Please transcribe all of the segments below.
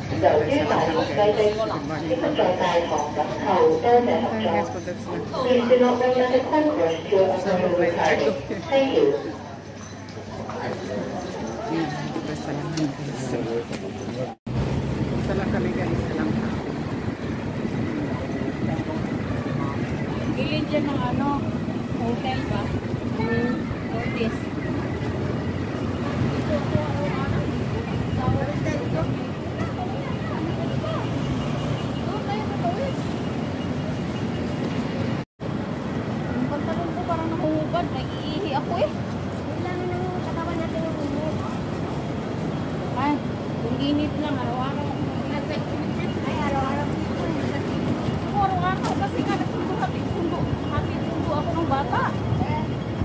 由於大學雞丁應該在大堂等候，多謝合作。Please do not wait at the concourse during the party. Thank you. Salang kami guys, salang. Gilid dyan ng ano, hotel ba? Ortiz. Ang pantalon ko parang nakuhubad, nag-iihi ako eh. Kailangan ng katawan natin yung init. Ay, kung init lang, araw-araw. Ay, araw-araw. Araw-araw kasi nga nagsundo ako ng bata.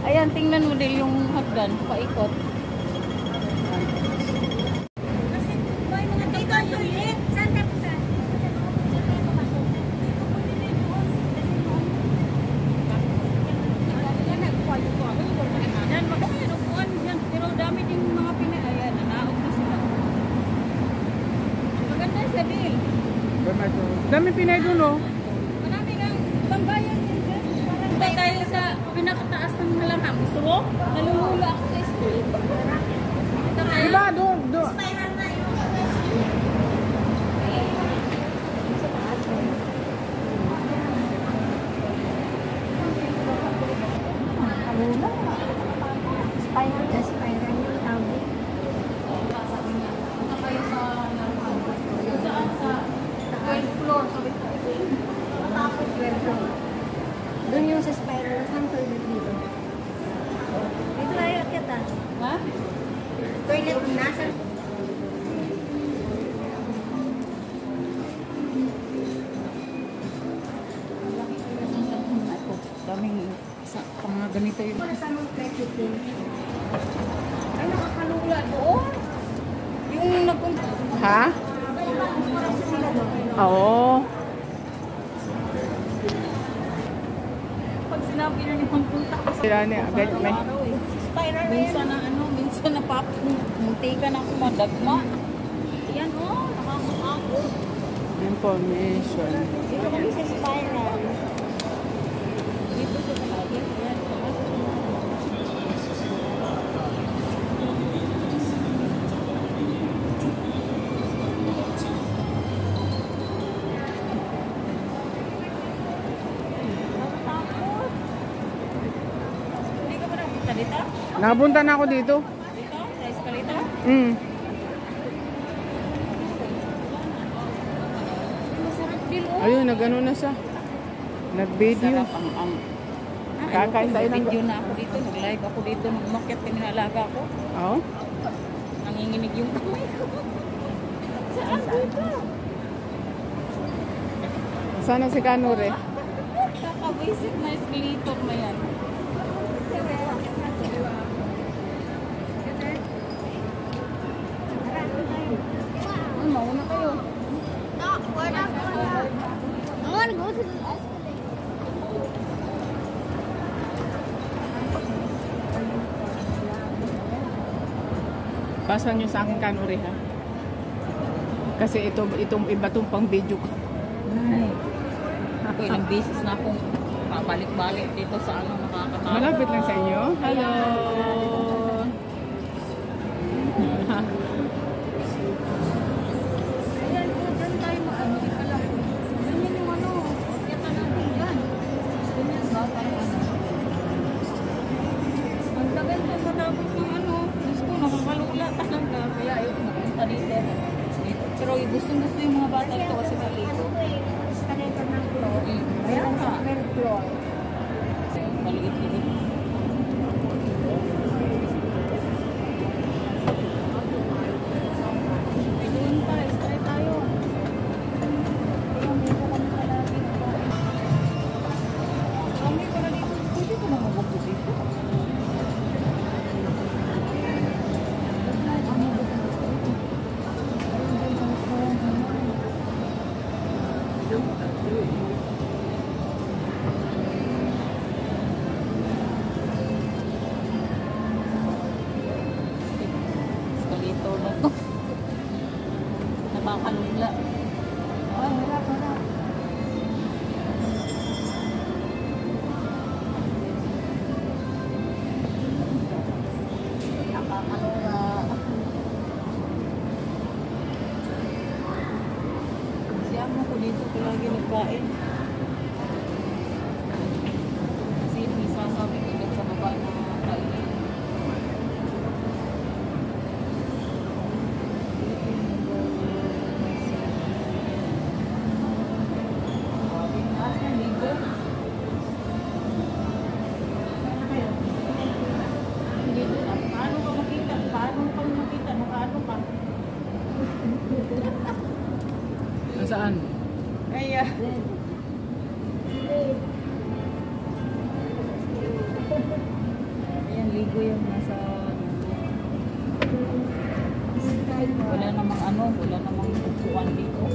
Ayan, tingnan mo din yung hagdan, paikot. Kasi may mga dito yung init. Saan tapos saan? Yan, magkaya upuan yan. Pero dami din mga Pinay. Ayan, nanaog na sila. Maganda sa deal. Dami Pinay dun oh. Marami ng pambayan din dyan. Punta tayo sa pinakataas ng halamang. Gusto mo? Nalulula ako sa school. Ito tayo. Diba? Doon. Spiral na yun. Spiral yung tawag. Punta tayo sa halamang. Saan? Sa 12th floor. Sabi ko. Tapos 12 floor. Doon yung sa spiral. Saan toilet dito? Dito tayo akit ah. Ha? Toilet nasa. Daming sa mga ganito yun. Wala sa mga president. Ay, nakakalula doon. Yung nagpunta. Ha? Sila doon. Oo. Pag sinabi na ni punta ako sa Sila niya, agad may. spiral minsan na ano, minsan na muntika na ako madagma. Yan oh, nakakako. Information. Dito kami sa spiral. Dito sa palagi. Yan. Nakakapot. Hindi ka ba napunta dito? Nakapunta na ako dito. Dito? Sa eskalita? Masarap din oh. Ayun, nag-ano na siya. Nag-video. Sarap ang Kakain tayo ng... video na ako dito, nag-live ako dito, nag-market yung nalaga ko. Oo? Nanginginig yung kamay ko. Saan dito? Sana si Kanure. Kakawisit na escalator na yan. Mauna kayo. No, we're not going. I want to go to the escalator. Pasa nyo sa akin Kanure ha. Kasi itong iba tong pang video ko. Ay. Ako ilang beses na akong pabalik-balik dito sa ano nakakatawa. Malapit lang sa inyo. Hello! Ayan po, dyan tayo maano. Alam ko. Ganyan yung ano. Kita natin dyan. Ganyan ba? Parang ano. Ang tagal po matapos ng ano. Diyos ko, nakakalula talaga. Kaya ayun, napunta dito. Pero gusto yung mga bata ito kasi malito. Escalator ng floor. Kaya Ayan nga. sa third floor. Maliit-liit. Doon tayo, try tayo. Ayun, dito kami palagi. Kami pala dito. Pwede ko na mabuko dito. Nasaan? Ayan. Ayan, ligo yung nasa... Wala namang ano, wala namang upuan dito.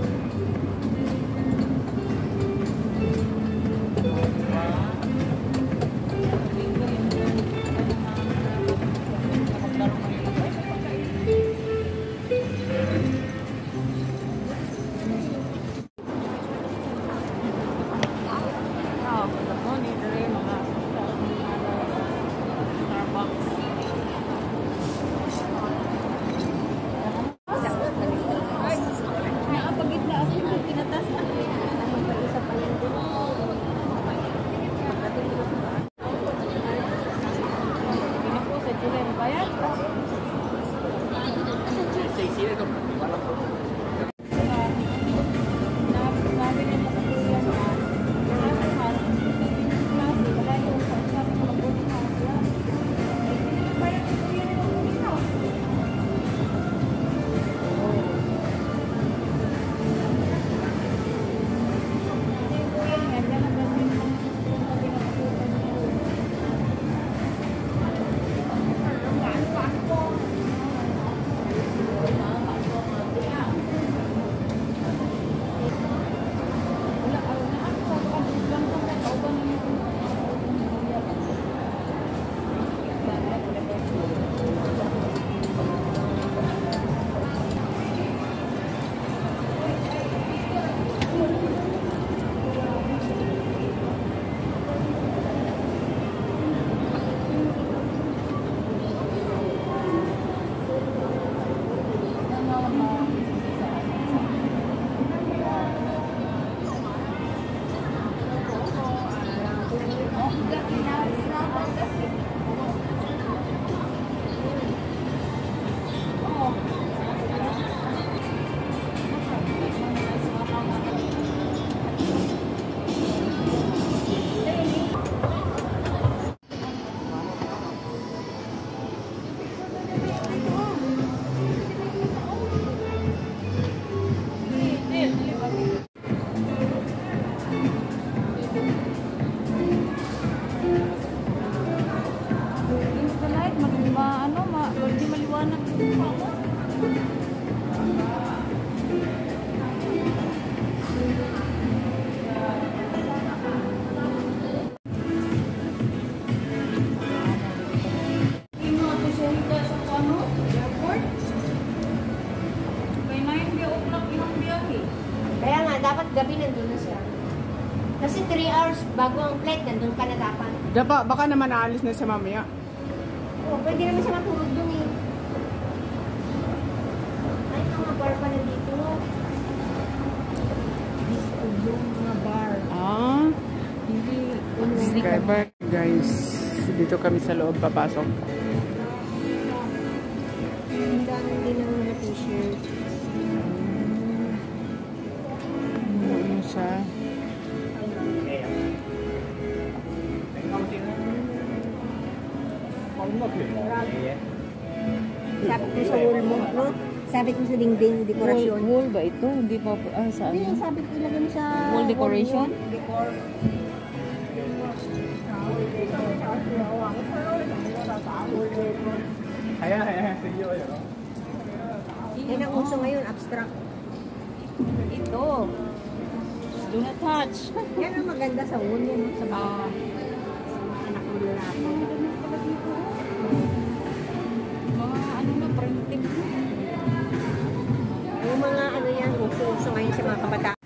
Kaya nga, dapat gabi nandun na siya. Kasi 3 hours bago ang flight, nandun ka na dapat. Baka naman aalis na siya mamaya. Oo, pwede naman siya matulog dun eh. Ay, mga bar pa na dito. Dito yung mga bar. Hindi, Subscriber, guys. Dito kami sa loob papasok. Ang dami din ng mga t-shirt. Ano siya? Sabi ko sa wall mo, no? Sabi ko sa dingding, dekorasyon. Wall ba ito? Hindi pa, saan? Hindi, sabi ko ilagay mo sa... Wall decoration? Decor. Yan ang uso ngayon, abstract. Ito. Do not touch. Yan ang maganda sa wall yan, sa mga anak ng lalaki. Mga ano na, printing. Yung mga ano yan, uso ngayon sa mga kabataan.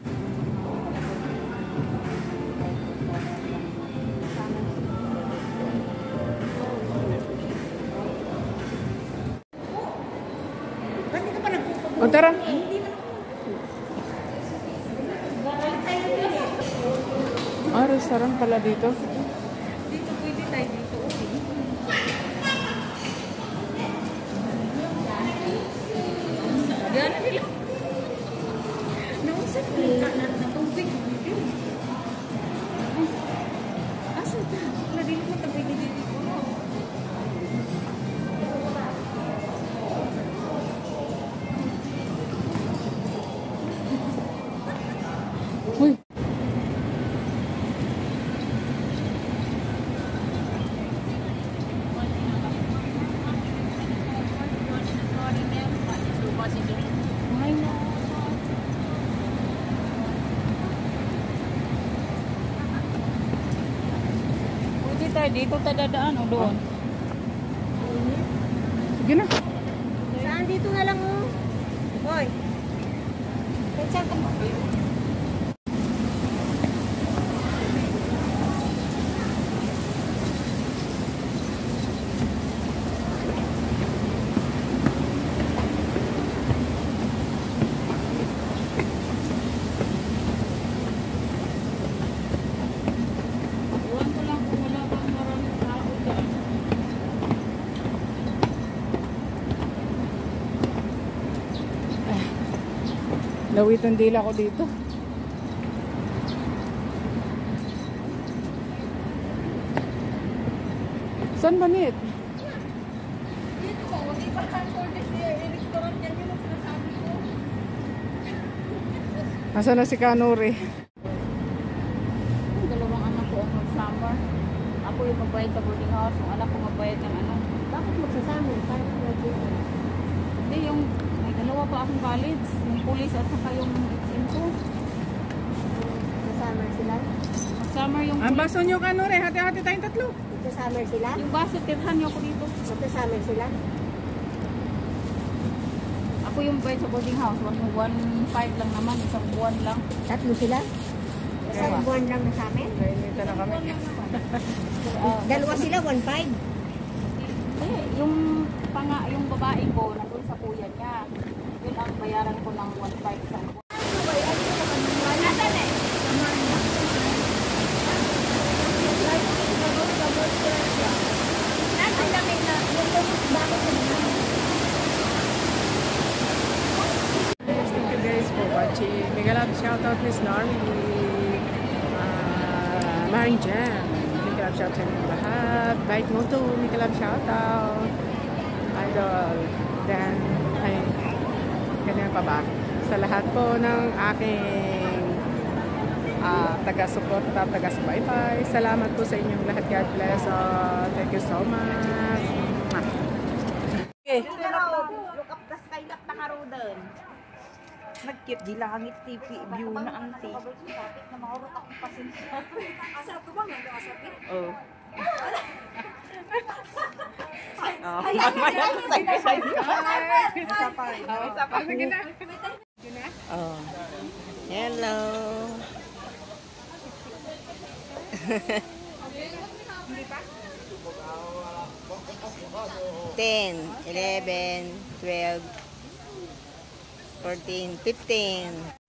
Ba't di ka pa nagpupunta? O tara. Restaurant pala dito. Dito pwede tayo dito. Gana nila. Nausap nila na tubig. Asa ta? Wala din mo tabi dito. tayo, dito tayo dadaan o doon. Sige na. Saan dito na lang oh. Hoy. Saan ka mo? Iwan ko lang kung wala bang maraming tao dyan. Lawit ang dila ko dito. Saan ba nit? Dito po, hindi pa hardcore this year. Yung restaurant yan yung sinasabi ko. Nasaan na si Kanuri? Yung dalawang anak ko ang mag-summer. Ako yung magbayad sa boarding house. Yung anak ko magbayad ng ano. Bakit magsasama? Parang graduate. Hindi, yung may dalawa pa akong college. Yung police at saka yung HM ko. Summer sila? Mag-summer yung Ang police. baso nyo, Kanuri. Hati-hati tayong tatlo. Summer sila? Yung baso, tirhan niyo ako dito. Summer sila? Ako yung bayad sa boarding house. 1.5 lang naman. Isang buwan lang. Tatlo sila? Isang Dalawa. buwan lang na sa amin? Nainita na kami. Dalawa sila, 1.5? Eh, yung babae ko, nandun sa kuya niya. Yun ang bayaran ko ng 1.5 isang buwan. Thank you guys for watching. Mega love shoutout Miss Normy. Maring Jam. Mega love shoutout sa inyong lahat. Bite mo to. Mega love shoutout. Idol. Then, ay, ganyan pa ba? Sa lahat po ng aking taga-suporta, taga-subaybay. Salamat po sa inyong lahat. God bless. Thank you so much. Okay. Look up the sky na nakaroon. Nag-cute di langit TV view na anti. Na maurot akong pasensya. Asap ko ba? Nag-asapit? Oh. Oh, mamaya ko sa'yo. Isa pa rin. Isa pa rin. Oh. Hello. 10, 11, 12, 14, 15.